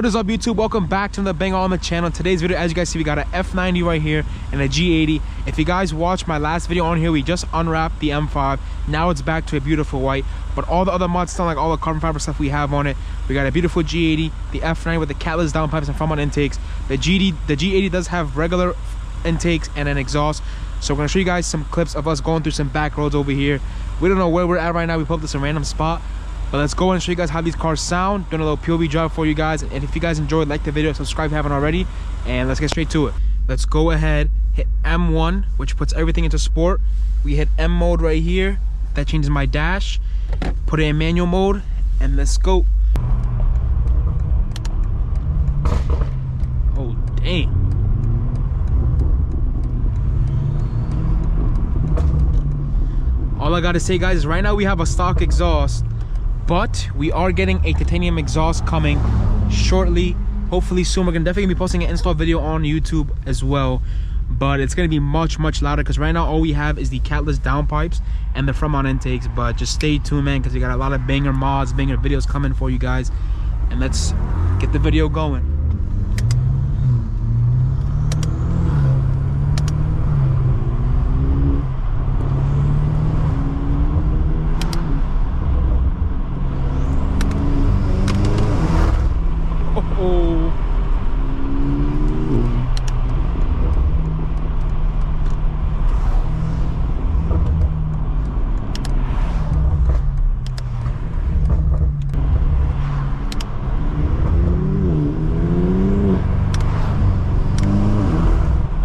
What is up, YouTube? Welcome back to the Bang on the channel. Today's video, as you guys see, we got an F90 right here and a G80. If you guys watched my last video on here, we just unwrapped the M5. Now it's back to a beautiful white, but all the other mods, still like all the carbon fiber stuff we have on it. We got a beautiful G80, the F90 with the catless downpipes and front mount intakes. The G80 does have regular intakes and an exhaust. So we're gonna show you guys some clips of us going through some back roads over here. We don't know where we're at right now. We pulled up this a random spot. But let's go and show you guys how these cars sound, doing a little POV drive for you guys. And if you guys enjoyed, like the video, subscribe if you haven't already, and let's get straight to it. Let's go ahead, hit M1, which puts everything into sport. We hit M mode right here, that changes my dash. Put it in manual mode, and let's go. Oh dang. All I gotta say, guys, is right now we have a stock exhaust, but we are getting a titanium exhaust coming shortly, hopefully soon. We're definitely gonna be posting an install video on YouTube as well, but it's gonna be much louder because right now all we have is the catless downpipes and the front mount intakes. But just stay tuned, man, because we got a lot of banger mods, banger videos coming for you guys, and let's get the video going.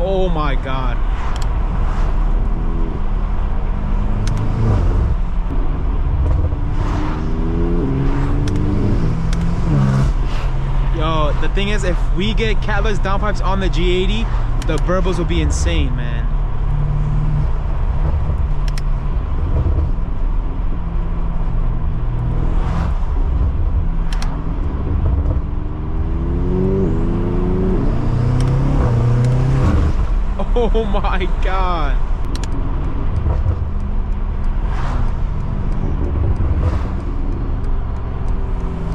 Oh my God. Yo, the thing is, if we get catless downpipes on the G80, the burbles will be insane, man. Oh my God.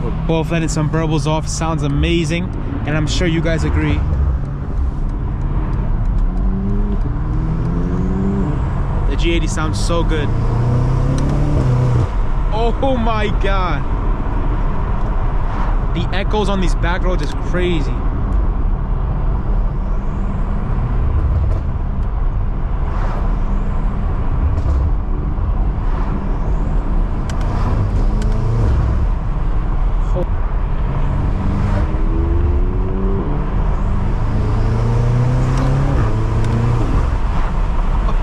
We're both letting some burbles off. Sounds amazing, and I'm sure you guys agree. The G80 sounds so good. Oh my God. The echoes on these back roads is crazy.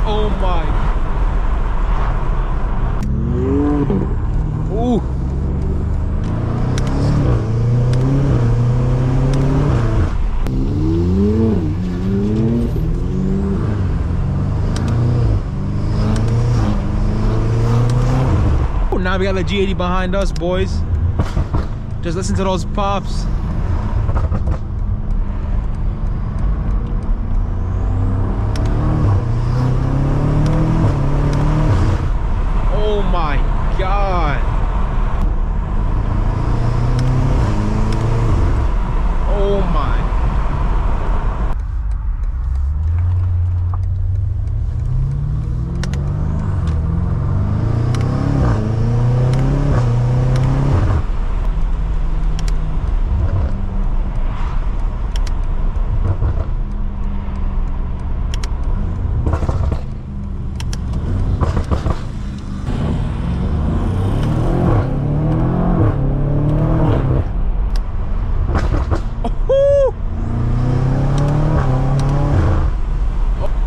Oh my. Ooh. Now we got the G80 behind us, boys. Just listen to those pops. Oh my God. Oh my.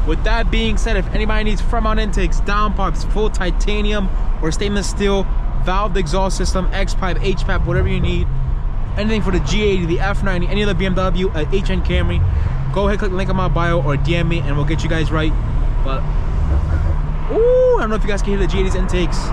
With that being said, if anybody needs front mount intakes, downpipes, full titanium or stainless steel, valved exhaust system, X-pipe, H-pipe, whatever you need, anything for the G80, the F90, any other BMW, HN Camry, go ahead, click the link in my bio or DM me and we'll get you guys right. But, ooh, I don't know if you guys can hear the G80's intakes.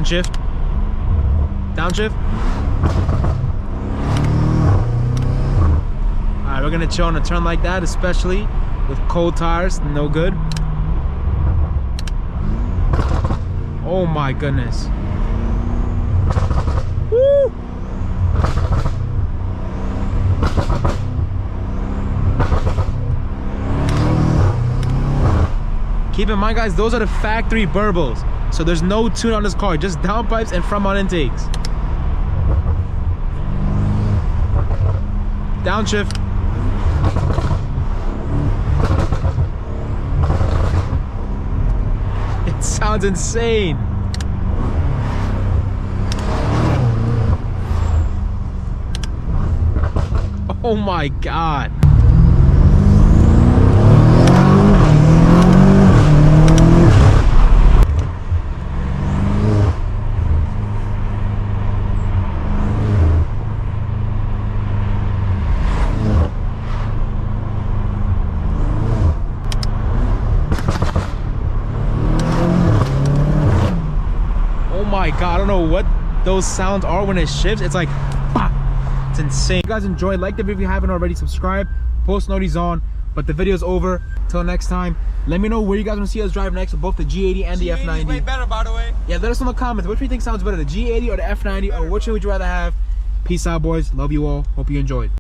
Downshift. Downshift. Alright, we're gonna chill on a turn like that, especially with cold tires. No good. Oh my goodness. Woo! Keep in mind, guys, those are the factory burbles. So there's no tune on this car, just downpipes and front mount intakes. Downshift. It sounds insane. Oh my God. Oh my God, I don't know what those sounds are when it shifts. It's like, bah! It's insane. If you guys enjoyed, like the video if you haven't already, subscribe, post notifications on. But the video's over. Till next time, let me know where you guys want to see us drive next, both the G80 and the F90. Way better, by the way. Yeah, let us know in the comments which one you think sounds better, the G80 or the F90, or which one would you rather have. Peace out, boys. Love you all. Hope you enjoyed.